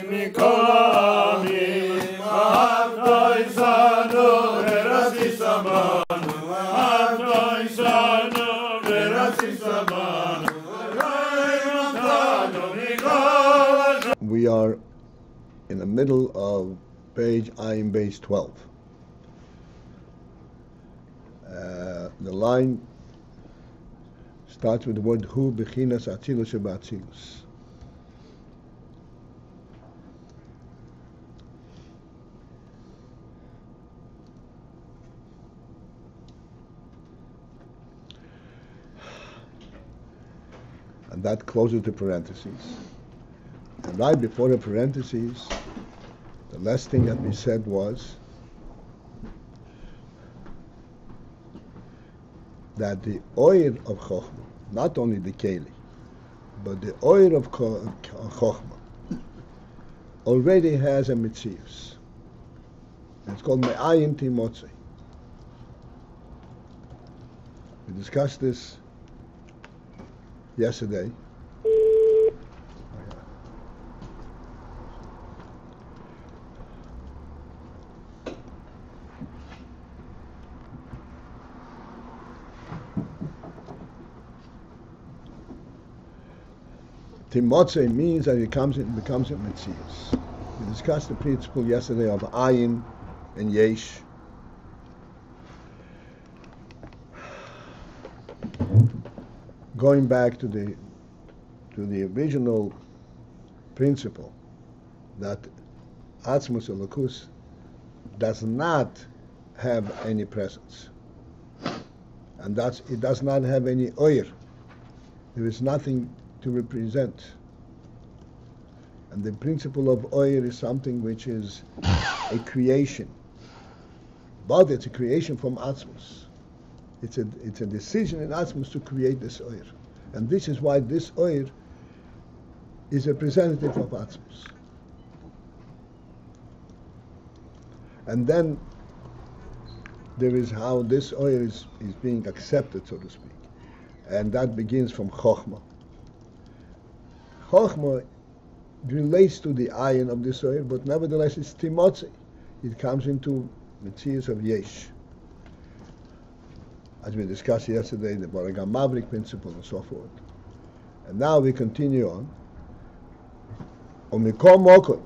We are in the middle of page AyinBase 12. The line starts with the word Hu bechinat atzilus shebatzilus. And that closes the parentheses. And right before the parentheses, the last thing that we said was that the oil of Chochmah, not only the Keli, but the oil of Chochmah already has a Metzius. It's called Me'ayin Timotzi. We discussed this yesterday. Timotze means that it becomes a Metzius. We discussed the principle yesterday of Ayin and Yesh. Going back to the original principle that Atzmus Elokus does not have any presence, and that it does not have any oyer. There is nothing to represent. And the principle of oyer is something which is a creation, but it's a creation from Atzmus. It's a decision in Atzmus to create this oyer. And this is why this oyer is a representative of Atzmus. And then there is how this oyer is being accepted, so to speak. And that begins from Chochmah. Chochmah relates to the Ayin of this oyer, but nevertheless it's Timotzi. It comes into Metzius of Yesh. As we discussed yesterday, the Baragam Mavrik principle and so forth. And now we continue on. Omikom Mokom.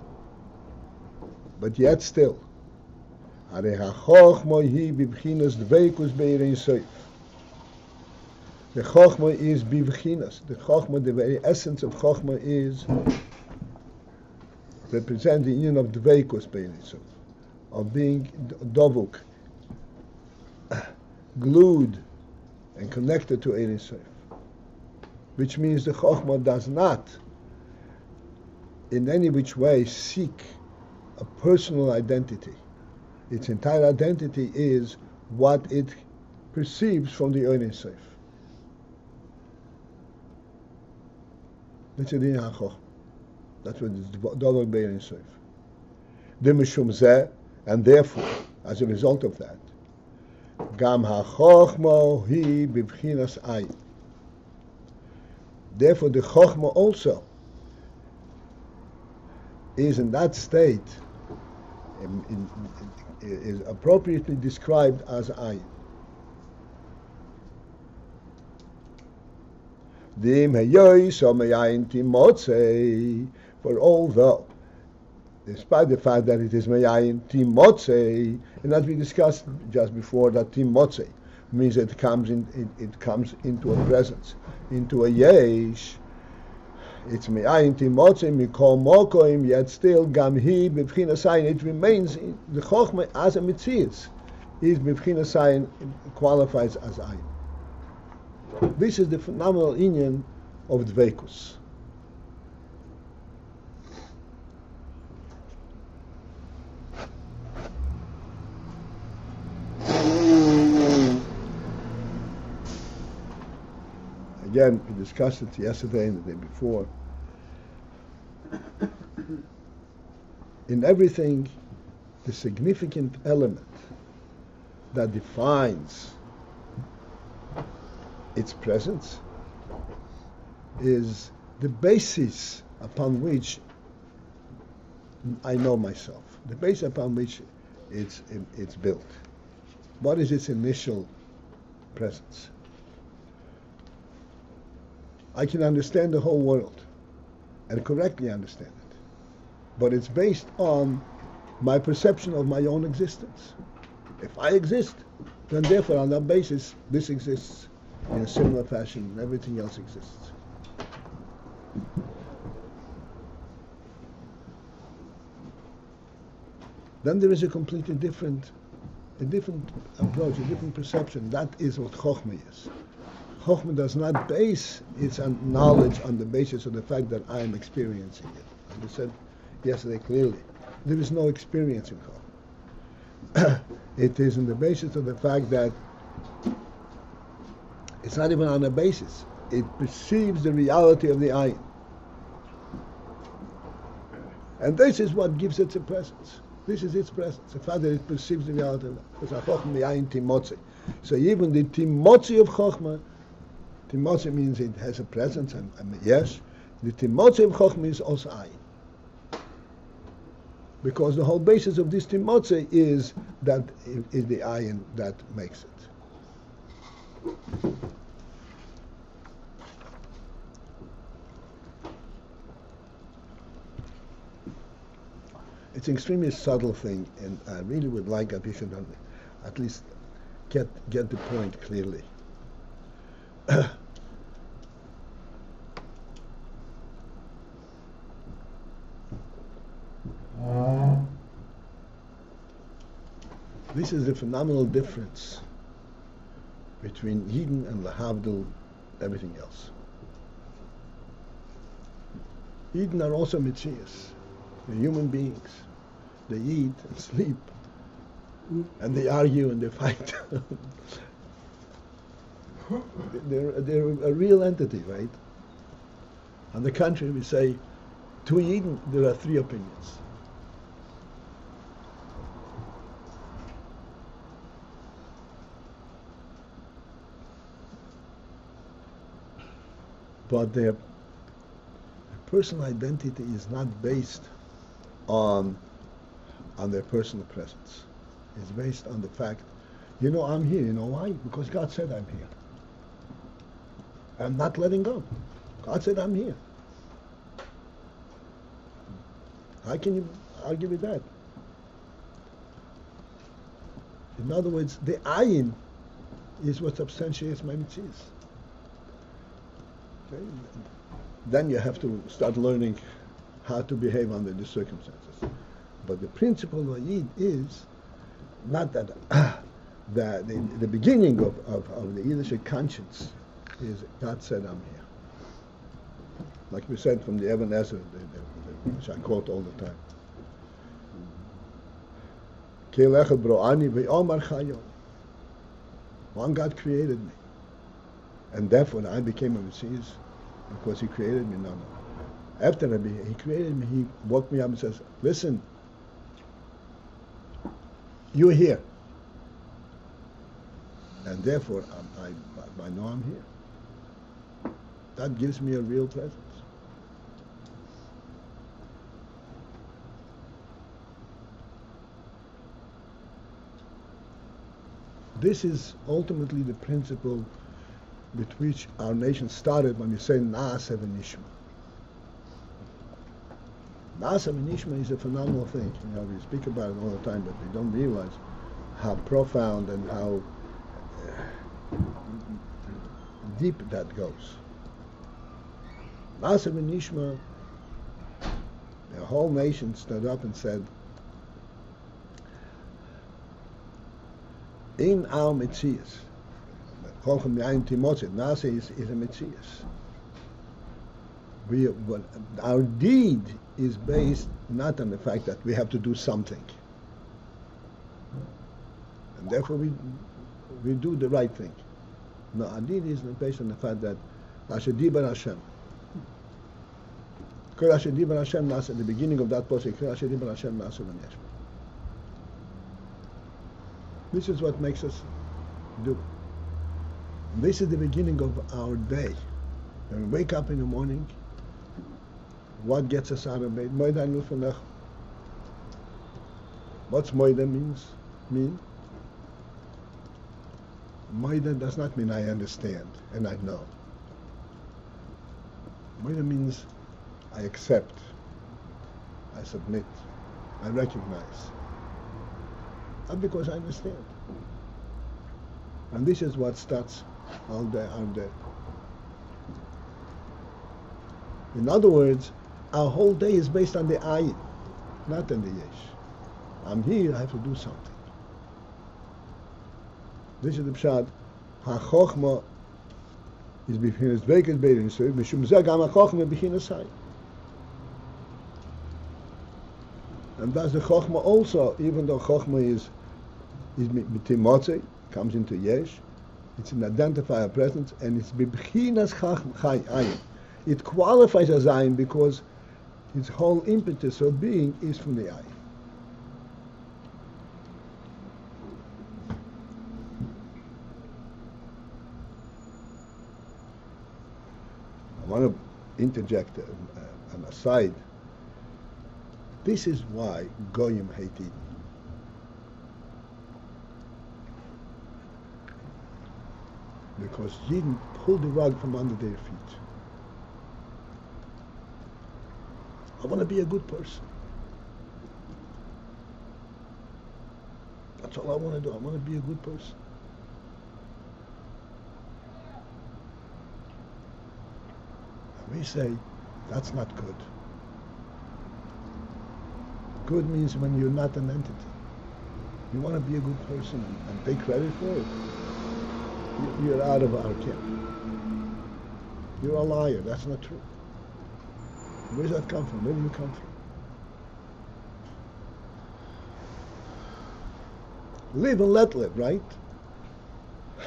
But yet still. Hare ha-chochmah hi bibchinas dveikus be'erein soif. The Chochmah is bibchinas. The Chochmah, the very essence of Chochmah is represent the union of dveikus be'erein soif. Of being dovuk, glued and connected to Ein Sof, which means the Chochmah does not in any which way seek a personal identity. Its entire identity is what it perceives from the Ein Sof. That's the Din HaChochmah. That's what is Dovak Be'Ein Sof. The Mishum Zeh, and therefore, as a result of that, Gam ha-chochmah hi bibchinas ayin. Therefore, the chochmah also is in that state, is appropriately described as ayin. Dim heyois o me'ayin timotzei. For although, despite the fact that it is me'ayin timotzei, and as we discussed just before, that timotzei means it comes into a presence, into a yesh. It's me'ayin timotzei mikol mokoim, yet still gam hi b'bchinas ayin. It remains in the chochmah as a mitzias. Is b'bchinas ayin, qualifies as ayin. This is the phenomenal inyan of dveikus. Again, we discussed it yesterday and the day before. In everything, the significant element that defines its presence is the basis upon which I know myself. The base upon which it's built. What is its initial presence? I can understand the whole world and correctly understand it, but it's based on my perception of my own existence. If I exist, then therefore on that basis this exists in a similar fashion and everything else exists. Then there is a completely different approach, a different perception. That is what Chochmah is. Chochmah does not base its knowledge on the basis of the fact that I am experiencing it. As I said yesterday clearly, there is no experience in Chochmah. It is on the basis of the fact that it's not even on a basis. It perceives the reality of the Ayin. And this is what gives it a presence. This is its presence. The fact that it perceives the reality of it. Because Chochmah the Ayin timotzi. So even the timotzi of Chochmah, timotzi means it has a presence, and yes, the timotzi of Chochmah is also Ayin. Because the whole basis of this timotzi is that it is the Ayin that makes it. It's an extremely subtle thing, and I really would like that we should at least get the point clearly. This is the phenomenal difference between Yidden and Lahavdil, everything else. Yidden are also Mitzias. They're human beings. They eat and sleep, and they argue and they fight. they're a real entity, right? On the contrary, we say, to Yidden, there are three opinions. But their personal identity is not based on their personal presence. It's based on the fact, I'm here. You know why? Because God said I'm here. I'm not letting go. God said I'm here. How can you argue with that? In other words, the Ayin is what substantiates my mitzvahs. Okay? Then you have to start learning how to behave under the circumstances. But the principle of Ayin is not that the beginning of the Yiddish conscience is God said I'm here. Like we said from the AyinBase, which I quote all the time. One God created me, and therefore I became a Messiah because He created me. No. After He created me, He woke me up and says, listen, you're here. And therefore, I know I'm here. That gives me a real presence. This is ultimately the principle with which our nation started when we say na-aseh and nishmah. Na-aseh and nishmah is a phenomenal thing. We speak about it all the time, but we don't realize how profound and how deep that goes. Na-aseh and nishmah, the whole nation stood up and said, in our mitzias, na-aseh is a mitzias. Our deed is based not on the fact that we have to do something, and therefore we do the right thing. No, our deed is based on the fact that Asher Dibar Hashem. Asher Dibar Hashem na-aseh, at the beginning of that passage, Asher Dibar Hashem na-aseh v'nishmah. This is what makes us do. This is the beginning of our day. When we wake up in the morning, what gets us out of bed? What's moida mean? Moida does not mean I understand and I know. Moida means I accept, I submit, I recognize. Not because I understand. And this is what starts all day. In other words, our whole day is based on the Ayin, not on the Yesh. I'm here, I have to do something. This is the Pshat. Ha-Chochmah is bechinat veket bein so mishum zeh gam ha-Chochmah bechinat Ayin. And that's the Chochmah also, even though Chochmah is mitimotze, comes into Yesh, it's an identifier presence, and it's bechinat Ayin. It qualifies as Ayin because its whole impetus of being is from the Ayin. I want to interject an aside. This is why Goyim hate Eden. Because Eden pulled the rug from under their feet. I want to be a good person. That's all I want to do. I want to be a good person. And we say, that's not good. Good means when you're not an entity. You want to be a good person and take credit for it. You're out of our camp. You're a liar. That's not true. Where does that come from? Where do you come from? Live and let live, right?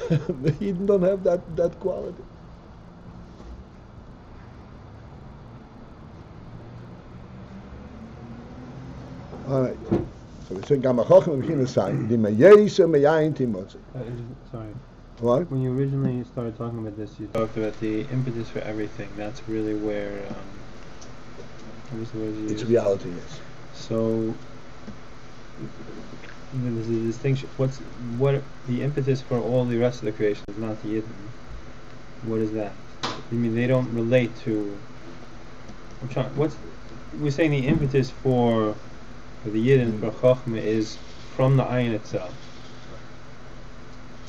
But you don't have that quality. All right. So we say Gam HaChochmah bechinat Ayin. Di meyesa meyayin timotze. Sorry. What? When you originally started talking about this, you talked about the impetus for everything. That's really where. What was the word you used? It's reality, yes. So there's a distinction. What the impetus for all the rest of the creation is not the Yidden. What is that? You mean they don't relate to? We're saying the impetus for the Yidden for Chochmah is from the Ayin itself.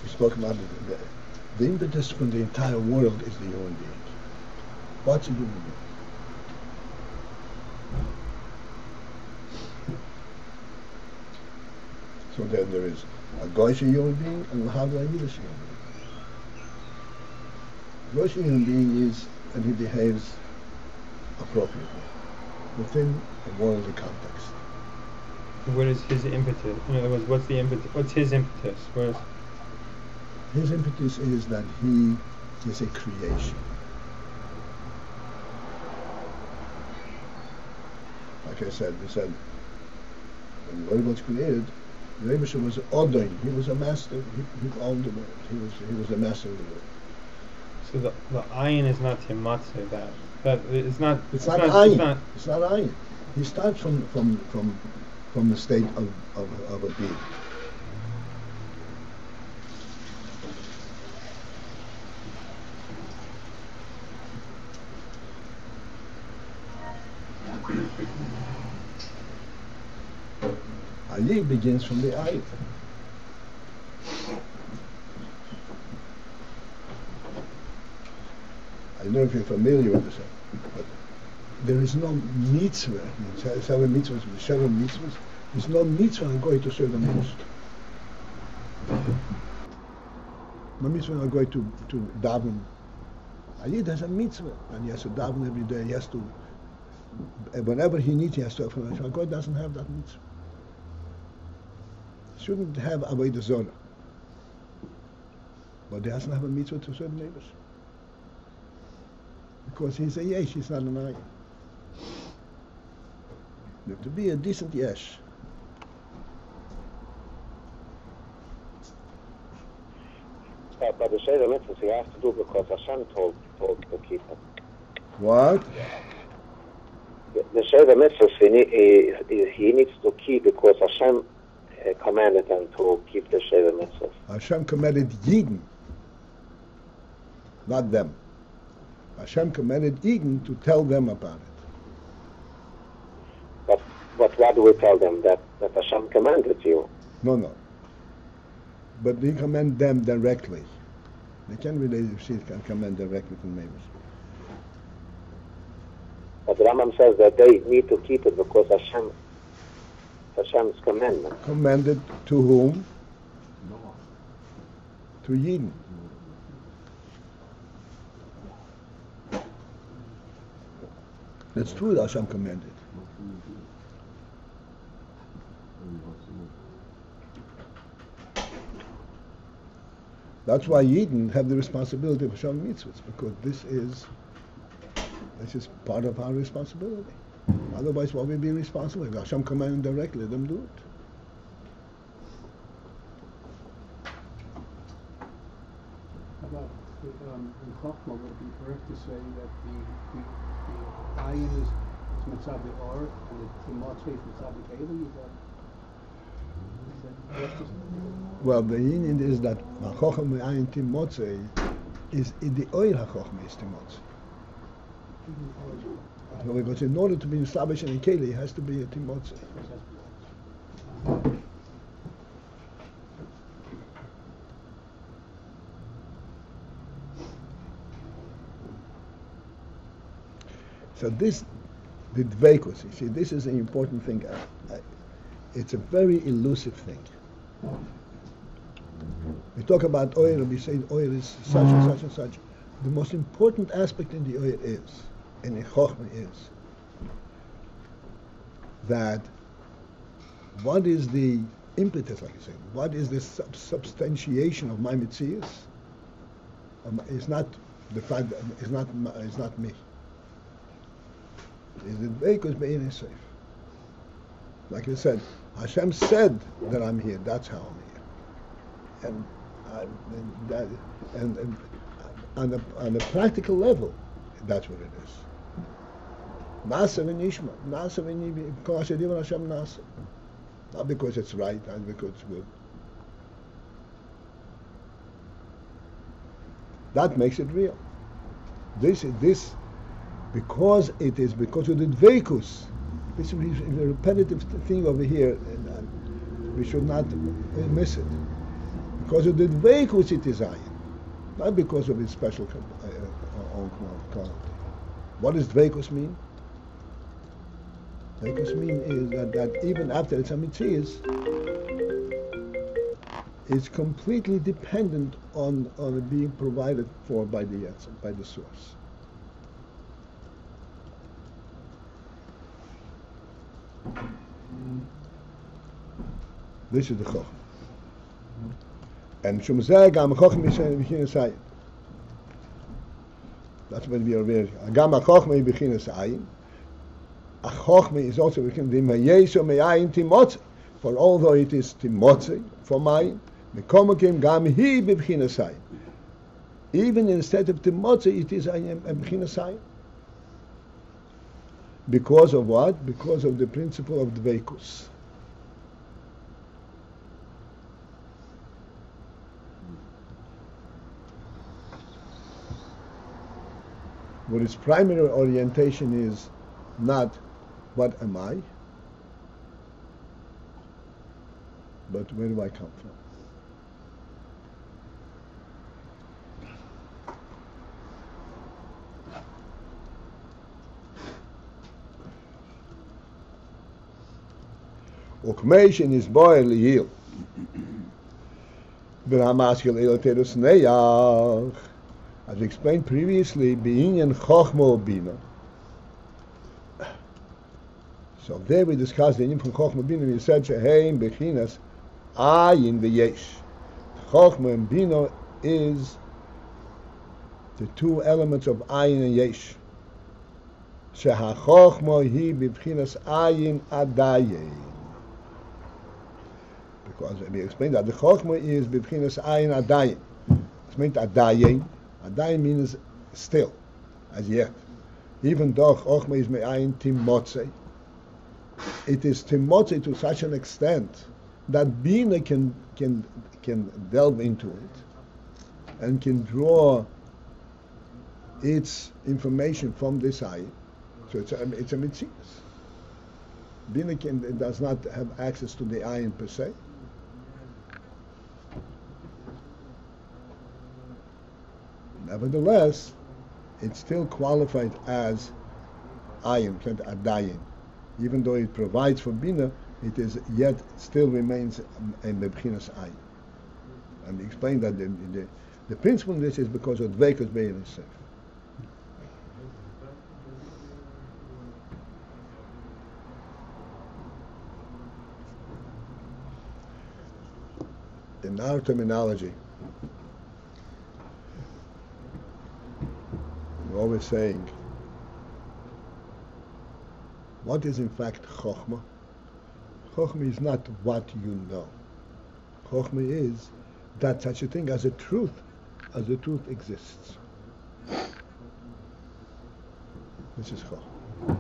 We spoke about the impetus from the entire world is the human being. What's a human being? So then there is a Goyish human being and a Yiddish human being. Goyish human being is when he behaves appropriately within a worldly context. What is his impetus? In other words, what's the impetus? What's his impetus? His impetus is that he is a creation. Like I said, we said when the world was created, the Rebbe was Odoin. He was a master. He owned the world. He was the master of the world. So the Ayin is not Timatze. That it's not. It's not Ayin. It's not Ayin. He starts from the state of a being. Ayin begins from the Ayin. I don't know if you're familiar with this, but there is no mitzvah. 7 mitzvahs. There's no mitzvah I'm going to serve the most. No mitzvah I'm going to daven. Ayin has a mitzvah, and he has to daven every day. He has to, whenever he needs, he has to. God doesn't have that mitzvah. Shouldn't have avodah zorah, but he doesn't have a mitzvah to serve neighbors because he's a yesh, he's not an ayin. You have to be a decent yesh. But the Sheva mitzvahs he has to do because Hashem told to keep him. What? The Sheva mitzvahs he needs to keep because Hashem commanded them to keep the Sheva mitzvahs? Hashem commanded Yidden, not them. Hashem commanded Yidden to tell them about it. But what do we tell them? That Hashem commanded you? No. But He command them directly. They can't really can command directly to neighbors. But the Rambam says that they need to keep it because Hashem's commandment. Commanded to whom? To Yidden. That's true that Hashem commanded. That's why Yidden have the responsibility of Hashem mitzvahs, because this is part of our responsibility. Otherwise, why would we be responsible? If Hashem commanded directly, let them do it. About in Chochmah, would it be correct to say that the Ayin is Mitzabi Or and the Timotze is Mitzabi Keli? Is that correct? Well, the union is that Chochmah Ayin Timotze is in the oil HaChochmah is Timotze. Because in order to be established in a Keli, it has to be a Timotze. So this, the dveikus, you see, this is an important thing. It's a very elusive thing. We talk about oil, and we say oil is such and such and such. The most important aspect in the oil is, and in Chochmah is, that what is the impetus, like you say, what is the substantiation of my mitzias? It's not the fact that it's not me. Is the Beis being safe? Like I said, Hashem said that I'm here. That's how I'm here, and on the practical level, that's what it is. Na-aseh and nishmah, na-aseh and Hashem na-aseh. Not because it's right, not because it's good. That makes it real. This. Because of the dveikus. This is a repetitive thing over here, and we should not miss it. Because of the dveikus it is Ayin, not because of its special own quality. What does dveikus mean? Dveikus mean is that even after it's a mitzvah, it's completely dependent on it being provided for by the source. This is the Chochmah. And Shumzeh Gam Chochmah is bechinat Ayin. That's when we are aware. Gam Chochmah is bechinat Ayin. A Chochmah is also bechinat Yeso me'ayin Timotze. For although it is Timotze for mine, Mekomakim Gam Hi bechinat Ayin. Even instead of Timotze, it is bechinat Ayin. Because of what? Because of the principle of dveikus. What its primary orientation is not what am I, but where do I come from? Ukmeishin is boy liyil. B'hamaskil eloterus neyach. As explained previously, b'inyan chochmah bina. So there we discussed the inyan from chochmah bina. We said sheheim bechinat Ayin v'yesh. Chochmah and bina is the two elements of Ayin and yesh. Shehachochmah hi bechinat Ayin adayin. Because we explained that the Chochmah is bechinat Ayin adayin. It's meant adayin. Adayin means still, as yet. Even though Chochmah is me'ayin timotze, it is timotze to such an extent that Bina can delve into it and can draw its information from this Ayin. So it's a mitzvah. Bina does not have access to the Ayin per se. Nevertheless, it's still qualified as Ayin, Adayin. Even though it provides for Bina, it is yet still remains in the bechinat Ayin. And we explained that the principle in this is because of Dveikus Be'in itself. In our terminology, we're always saying, what is in fact Chochmah? Chochmah is not what you know. Chochmah is that such a thing as a truth exists. This is Chochmah.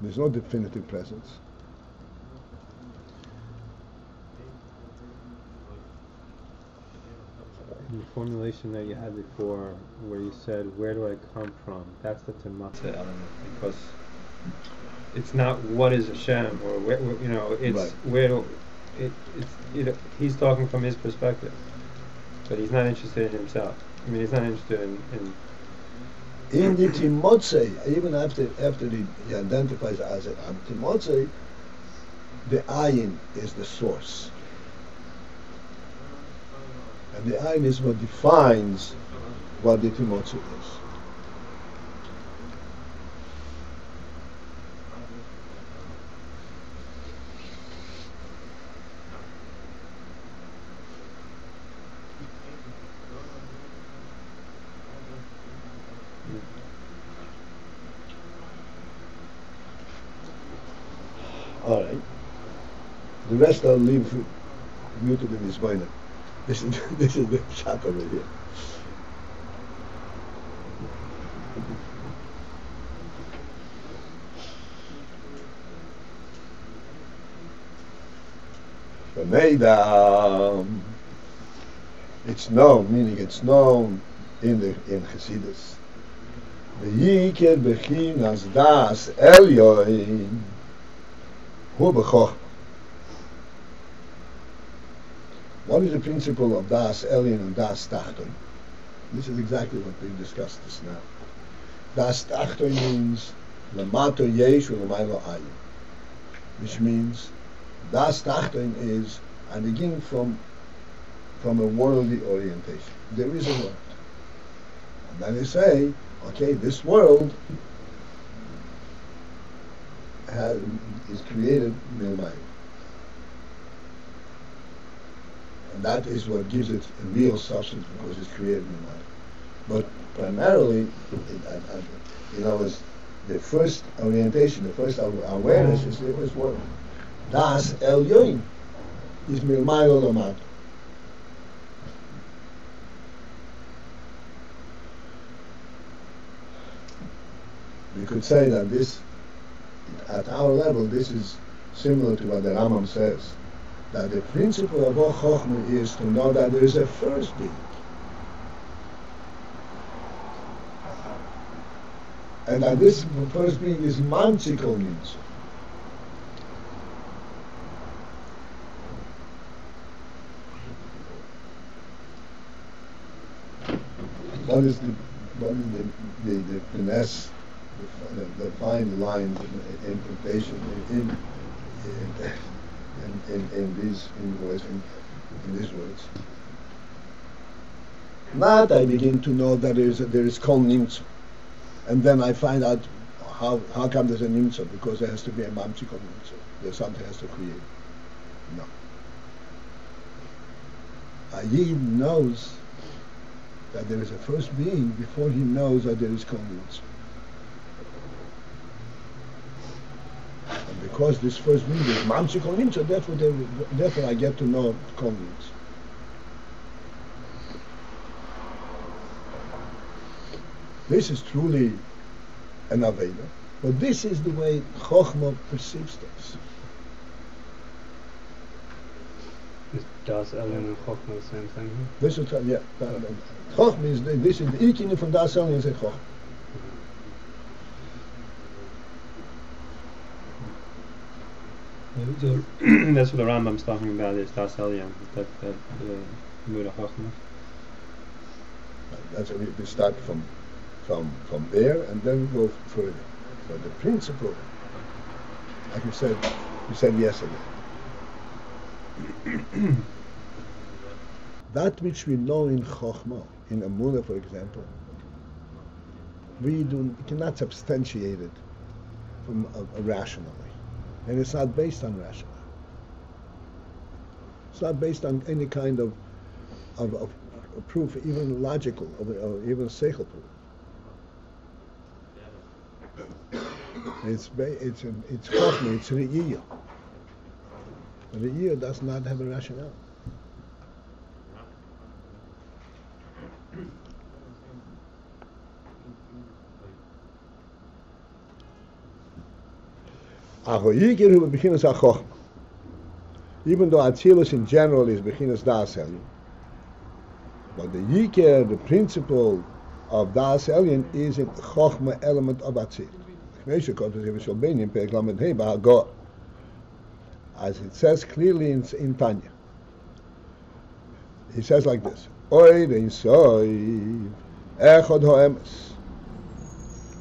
There's no definitive presence. The formulation that you had before, where you said, "Where do I come from?" That's the na-aseh element, because it's not what is Hashem or where it's right. Where do it's he's talking from his perspective, but he's not interested in himself. I mean, he's not interested in the Timotze, even after he identifies as it, Timotze, the Ayin is the source. And the Ayin is what defines what the Timotze is. All right. The rest I'll leave for you to the nishmah. This is the shot over here. It's known, meaning it's known in Chassidus. V'yiker bechinas das elyoin hu b'chochmah. What is the principle of das elyon and das tachton? This is exactly what we discussed this now. Das tachton means lamato yesh u'lamaylo ayin, which means das tachton is I begin from a worldly orientation. There is a world, and then they say, okay, this world is created milmayim. And that is what gives it a real substance, because it's created in mind. But primarily, it's the first orientation, the first awareness is the first word. Das elyoin is milmaylo lamato. We could say that this, at our level, this is similar to what the Rambam says, that the principle of all Chochmah is to know that there is a first being. And that this first being is mamtzikol nimtza. What is the finesse, the fine line, interpretation in these words? Not I begin to know that there is kol nimtza, and then I find out how come there's a nimtza, because there has to be a mamtzikol nimtza. There's something has to create. No. Ayin knows that there is a first being before he knows that there is kol nimtza. And because this first being is mamtzikol nimtza, therefore I get to know kol nimtza. This is truly an Aveda, but this is the way Chochmah perceives things. Is Das Elyon and Chochmah the same thing? This is yeah. Chochmah is this is the ikin from Das Elyon is a Chochmah. So that's what the Rambam's talking about, is Das Elyon, that Muda Chochmah. That's why we start from there and then we go further. But the principle, like you said yesterday, that which we know in Chochmah, in Amunah, for example, we cannot substantiate it from rationally, and it's not based on rational. It's not based on any kind of proof, even logical, or even seichel proof. It's Chochmah, it's Re'iyah. Re'iyah does not have a rationale. Even though Atzilus in general is bechinat das Elyon, but the Yikir, the principle of das Elyon, is a Chochmah element of Atzilus. As it says clearly in Tanya. He says like this: Oy Reisoiv Echad Ha'emes.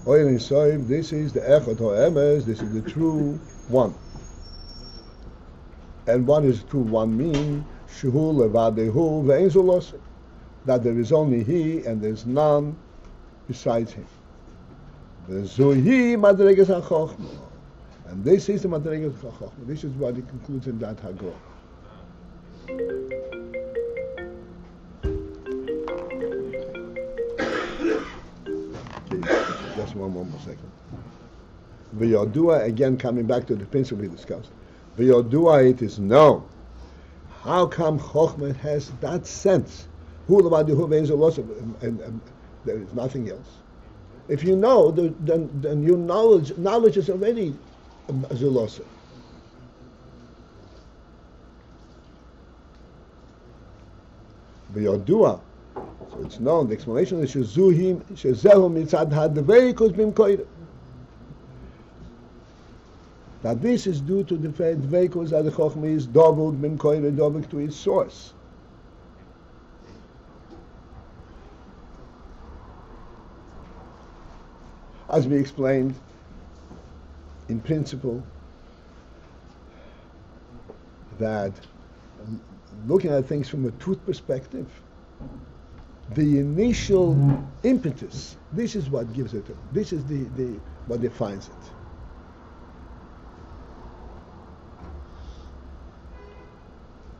Oy Reisoiv, this is the Echad Ha'emes, this is the true one. And what is true one mean? Shehu levadehu ve'ein zo loseh. That there is only he and there is none besides him. V'zuhi madregas ha'chochmah. And this is the madregas ha'chochmah. This is what he concludes in that Hagor. Just one more second. V'yodua, again coming back to the principle we discussed. V'yodua, it is known. How come Chochmah has that sense? And there is nothing else. If you know, then your knowledge is already Zulosah. V'yodua, so it's known. The explanation is Shezuhim Shezehu Mitzad Hadveikus Bimkoyre. That this is due to the fact Dveikus that the Chochmah is doubled Bimkoyre, doubled to its source. As we explained, in principle, that looking at things from a truth perspective, the initial impetus, this is what gives it, this is the what defines it.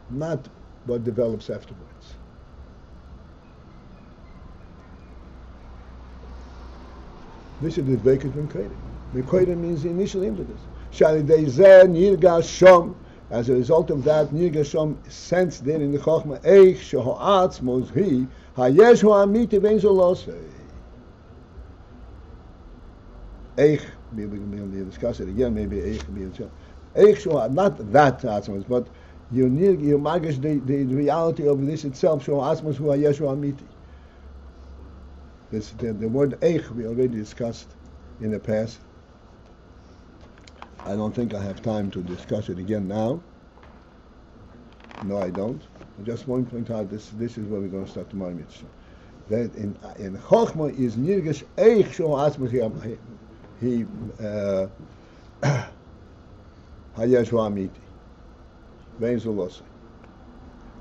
Not what develops afterwards. This is the Dveikus B'Mkoyre. B'Mkoyre means the initial impetus. Shalidei zeh nirgas shom. As a result of that, nirgas shom sensed there in the Chochmah, eich sheho'atz mozhi hayesh ho'amiti ve'en zo loseh. Eich, we'll discuss it again, maybe eich sheho'atz, not that atzmos, but you margish the reality of this itself, sheho'atz mozhi hayesh ho'amiti. The word eich we already discussed in the past. I don't think I have time to discuss it again now. No, I don't. I just want to point out this is where we're going to start tomorrow. That in Chochmah is nirgesh eich sho atzmos he hayesh ho'amiti ve'en zo loseh.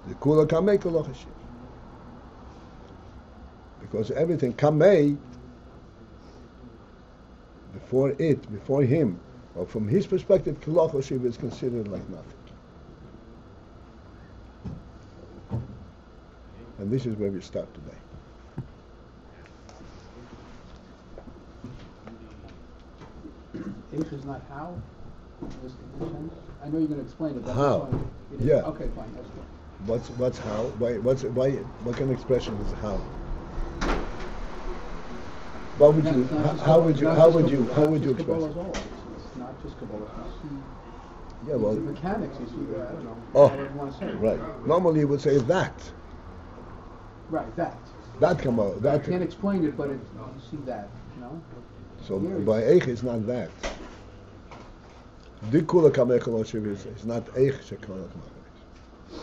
The kula kamei kol chashiv. Because everything kamei before him, or from his perspective, kol chashiv is considered like nothing. And this is where we start today. H is not how? I know you're going to explain it. But How? Yeah. Okay, fine. That's good. What's how? What kind of expression is how? What would you? How would you express it? It's not just Kabbalah. Yeah, well, the mechanics, you see, I don't know, Oh, whatever you want to say. right. Normally you would say that. Right, that. That come out. I That. can't explain it, but you see that, you know? So Here by eich it's not that. Dikula kamekolochiv is it's not eich shekolach macharish.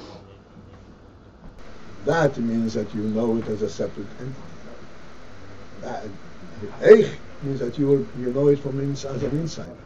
That means that you know it as a separate entity. That eich means that you know it from inside as an insider.